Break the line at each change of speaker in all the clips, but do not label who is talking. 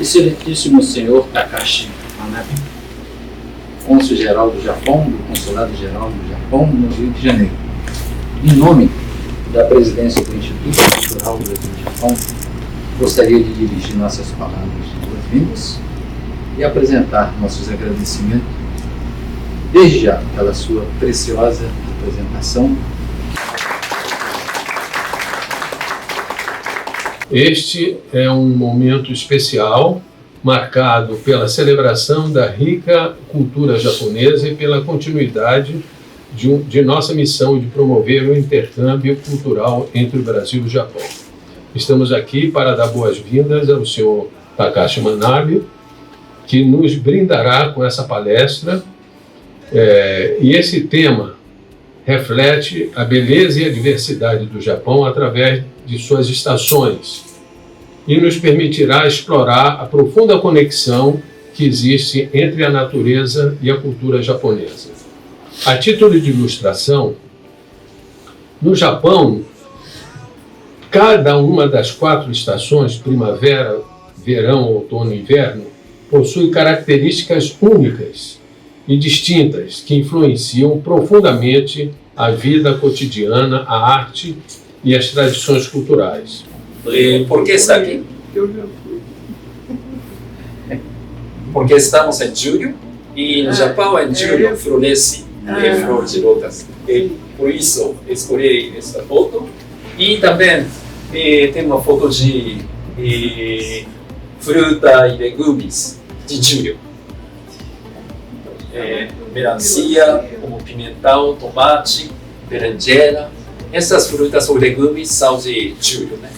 Excelentíssimo senhor Takashi Manabe, cônsul-geral do Japão, do Consulado-Geral do Japão, no Rio de Janeiro. Em nome da presidência do Instituto Cultural Brasil-Japão, gostaria de dirigir nossas palavras de boas-vindas e apresentar nossos agradecimentos, desde já, pela sua preciosa apresentação.
Este é um momento especial, marcado pela celebração da rica cultura japonesa e pela continuidade de nossa missão de promover o intercâmbio cultural entre o Brasil e o Japão. Estamos aqui para dar boas-vindas ao senhor Takashi Manabe, que nos brindará com essa palestra, e esse tema reflete a beleza e a diversidade do Japão através de suas estações e nos permitirá explorar a profunda conexão que existe entre a natureza e a cultura japonesa. A título de ilustração, no Japão, cada uma das 4 estações, primavera, verão, outono e inverno, possui características únicas e distintas que influenciam profundamente a vida cotidiana, a arte e as tradições culturais.
¿Por qué está aquí? Porque estamos en julio y en Japón en julio florece flor de lotas. Por eso escolhi esta foto. Y también tengo una foto de fruta y legumes de julio. Melancia, como pimentão, tomate, berinjela. Essas frutas ou legumes são de julho, né?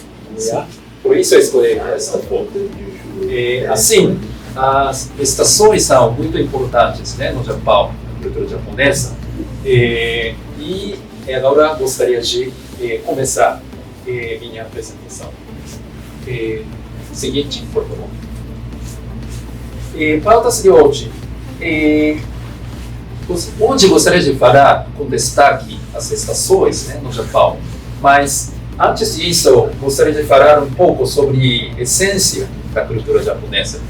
Por isso eu escolhi esta foto. Assim, as estações são muito importantes, né, no Japão, na cultura japonesa. E agora gostaria de começar minha apresentação. Seguinte, por favor. Pautas de hoje. Hoje gostaria de falar com destaque as estações, né, no Japão, mas antes disso gostaria de falar um pouco sobre a essência da cultura japonesa,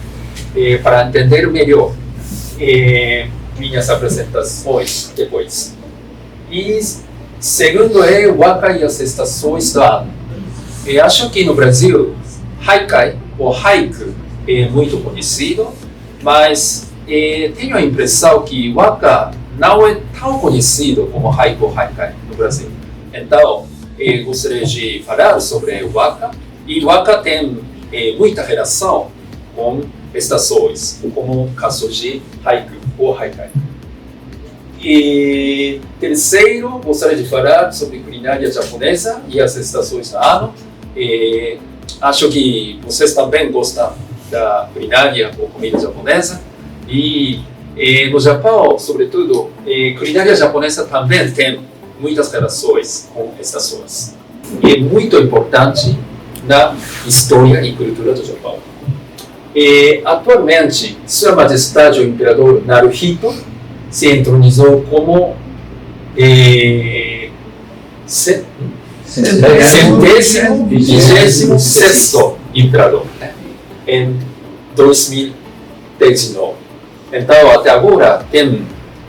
para entender melhor minhas apresentações depois. E segundo o waka e as estações do ano, acho que no Brasil haikai ou haiku é muito conhecido, mas tenho a impressão que waka não é tão conhecido como haiku ou haikai no Brasil. Então, gostaria de falar sobre o waka, e waka tem muita relação com estações, como o caso de haiku ou haikai. E terceiro, gostaria de falar sobre culinária japonesa e as estações do ano. Acho que vocês também gostam da culinária ou comida japonesa. E no Japão, sobretudo, culinária japonesa também tem muitas relações com estações. E é muito importante na história e cultura do Japão. Atualmente, Sua Majestade o Imperador Naruhito se entronizou como centésimo 26º imperador, né, em 2019. Então, até agora, tem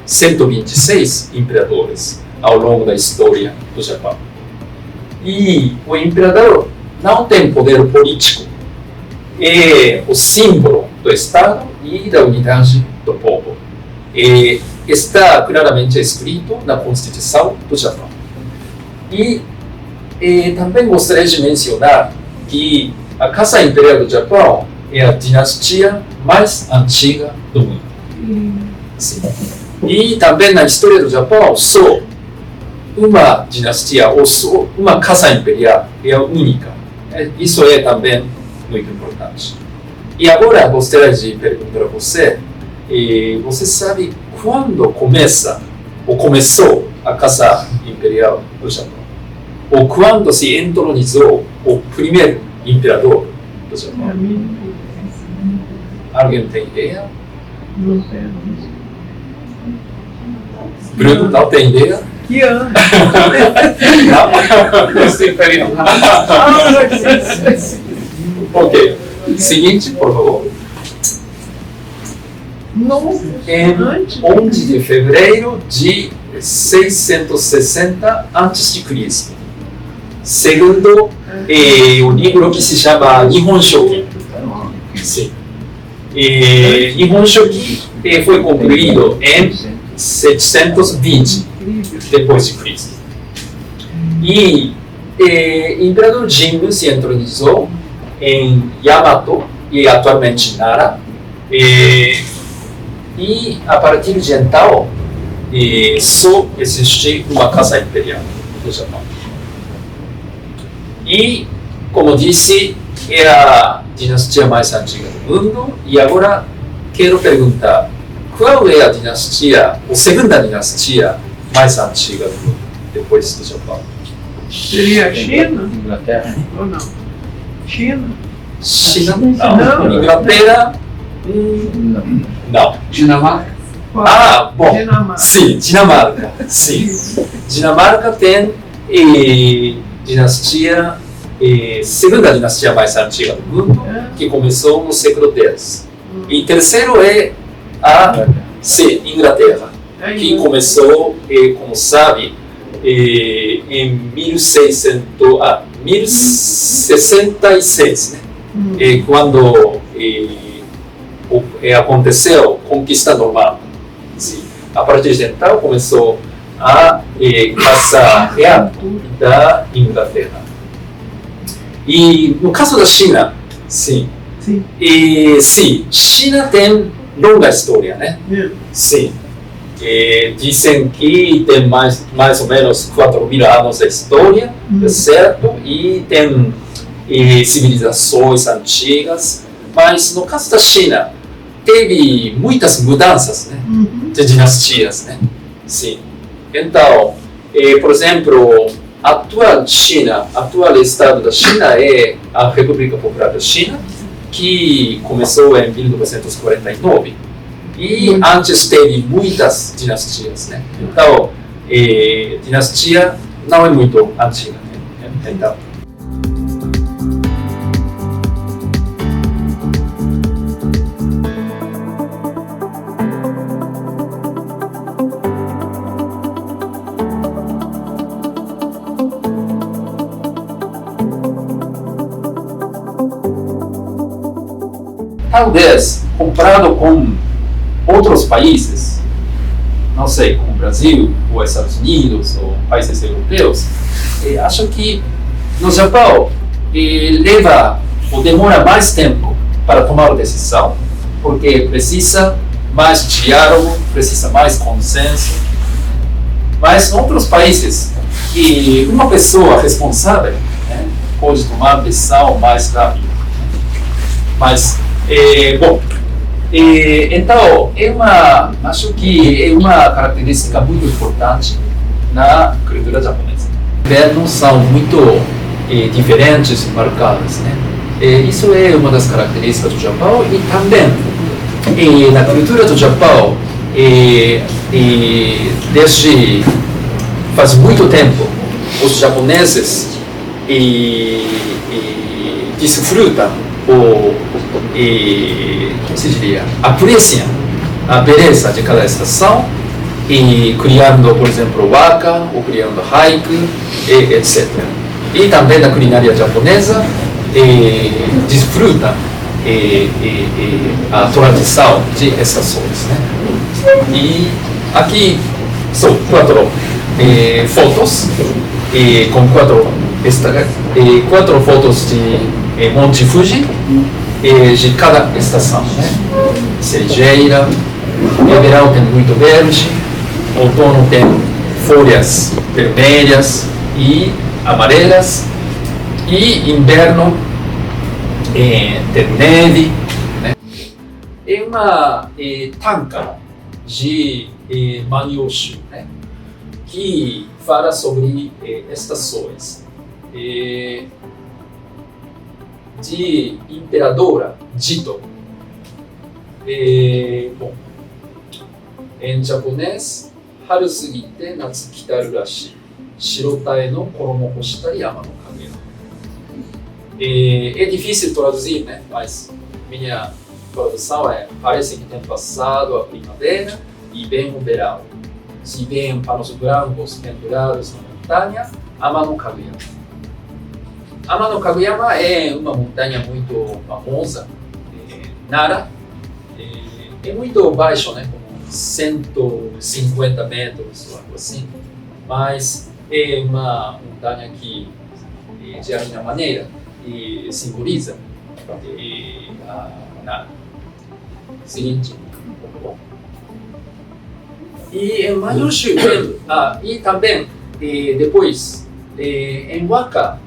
126 imperadores ao longo da história do Japão. E o imperador não tem poder político, é o símbolo do Estado e da unidade do povo. Está claramente escrito na Constituição do Japão. E também gostaria de mencionar que a Casa Imperial do Japão é a dinastia mais antiga do mundo. Sim. E também na história do Japão, só uma dinastia ou só uma casa imperial é a única. Isso é também muito importante. E agora gostaria de perguntar a você, você sabe quando começou a Casa Imperial do Japão? Ou quando se entronizou o primeiro imperador do Japão? Alguém tem ideia? Bruno, não tem ideia?
Que ano?
Não sei, peraí. Ok. Seguinte, por favor. em 11 de fevereiro de 660 a.C. Segundo o livro que se chama Nihon Shoki. Sim. Nihon Shoki foi concluído em 720 depois de Cristo. E Imperador Jin se entronizou em Yamato e atualmente Nara. E a partir de então só existe uma casa imperial no Japão. E, como disse, é a dinastia mais antiga do mundo. E agora quero perguntar, qual é a dinastia, ou segunda dinastia mais antiga do mundo, depois do Japão?
Seria a China?
Inglaterra.
Ou não? China?
China?
Não.
Inglaterra? Não.
Dinamarca.
Ah, bom.
Dinamarca.
Sim, Dinamarca. Sim. Dinamarca tem dinastia, segunda dinastia mais antiga do mundo, que começou no século X. E terceiro é a Inglaterra, que começou, como sabe, em 1066, né? Quando aconteceu a conquista normal. Sim. A partir de então começou a Casa Real da Inglaterra. E no caso da China, sim.
Sim.
Sim, China tem longa história, né? Sim. Dizem que tem mais ou menos 4.000 anos de história, certo? E tem civilizações antigas. Mas no caso da China, teve muitas mudanças, né? De dinastias, né? Sim. Então, por exemplo, a atual estado da China é a República Popular da China, que começou em 1949. E antes teve muitas dinastias, né? Então, dinastia não é muito antiga, né? Então, talvez, comparado com outros países, não sei, como o Brasil, ou Estados Unidos, ou países europeus, acho que no Japão leva ou demora mais tempo para tomar decisão, porque precisa mais diálogo, precisa mais consenso. Mas em outros países, uma pessoa responsável, né, pode tomar decisão mais rápido. Mas bom, então acho que é uma característica muito importante na cultura japonesa. Invernos são muito diferentes e marcadas, né? Isso é uma das características do Japão e também na cultura do Japão desde faz muito tempo os japoneses desfrutam como se diria, apreciam a beleza de cada estação e criando, por exemplo, waka, ou criando haiku, etc. E também na culinária japonesa desfrutam a tradição de estações, né? E aqui são 4 fotos com 4 fotos de Monte Fuji de cada estação, né? Cerejeira, verão tem muito verde, outono tem folhas vermelhas e amarelas, e inverno tem neve, né? É uma tanka de Manyoshu, né? Que fala sobre estações de imperadora Jito. Bom, em japonês, haru sugite natsu kitaru rashi, shirotae no koromo hoshitari yama no kage. É difícil traduzir, né? Mas minha produção parece que tem passado a primavera e vem o verão. Se vem panos brancos pendurados na montanha, Ama no Kaguyama. Ama no Kaguyama é uma montanha muito famosa, Nara, é muito baixo, né, como 150 metros ou algo assim, mas é uma montanha que, de alguma maneira, simboliza a Nara. Seguinte. E em Mayushi, e também, depois, em Waka,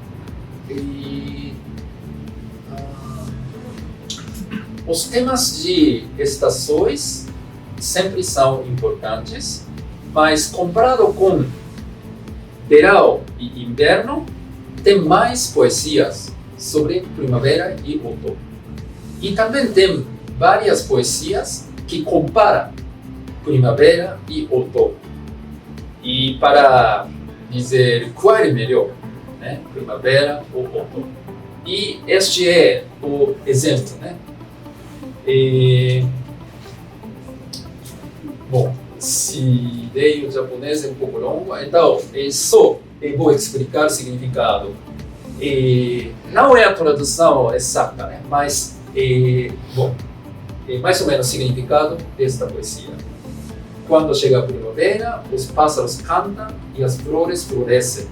os temas de estações sempre são importantes, mas comparado com verão e inverno, tem mais poesias sobre primavera e outono. E também tem várias poesias que comparam primavera e outono. E para dizer qual é melhor, né? Primavera ou outono. E este é o exemplo, né? Bom, se leio o japonês é um pouco longo, então só vou explicar o significado. Não é a tradução exata, né? Mas bom, mais ou menos o significado desta poesia. Quando chega a primavera, os pássaros cantam e as flores florescem.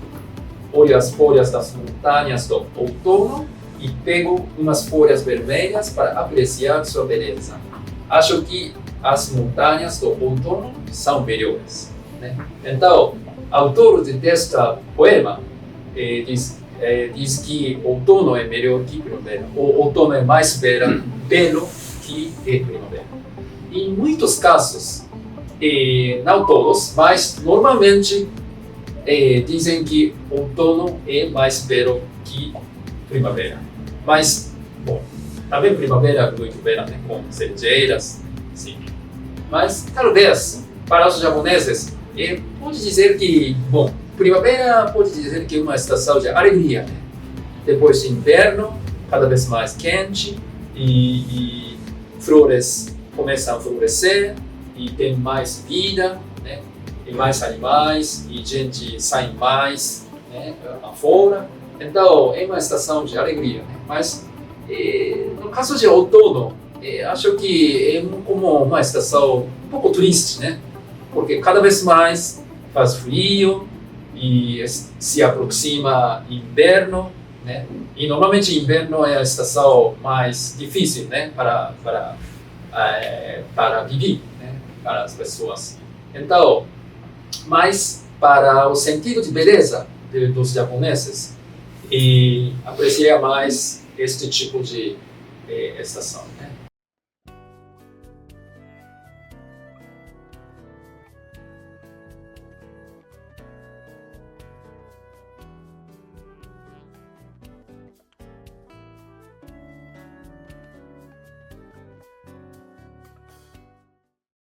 Olho as folhas das montanhas do outono e pego umas folhas vermelhas para apreciar sua beleza. Acho que as montanhas do outono são melhores, né? Então, o autor desta poema diz que outono é melhor que primavera. O outono é mais belo que primavera. Em muitos casos, não todos, mas normalmente dizem que outono é mais belo que primavera. Mas, bom, também primavera é muito bela, né? Com cerejeiras, sim. Mas talvez para os japoneses pode dizer que, bom, primavera pode dizer que é uma estação de alegria, né? Depois de inverno, cada vez mais quente e flores começam a florescer e tem mais vida, né? E mais animais e gente sai mais, né? Afora. Então é uma estação de alegria, né? Mas no caso de outono, acho que é como uma estação um pouco triste, né? Porque cada vez mais faz frio e se aproxima inverno, né? E normalmente inverno é a estação mais difícil, né? Para viver, né? Para as pessoas. Então, mas para o sentido de beleza dos japoneses, apreciar mais este tipo de estação.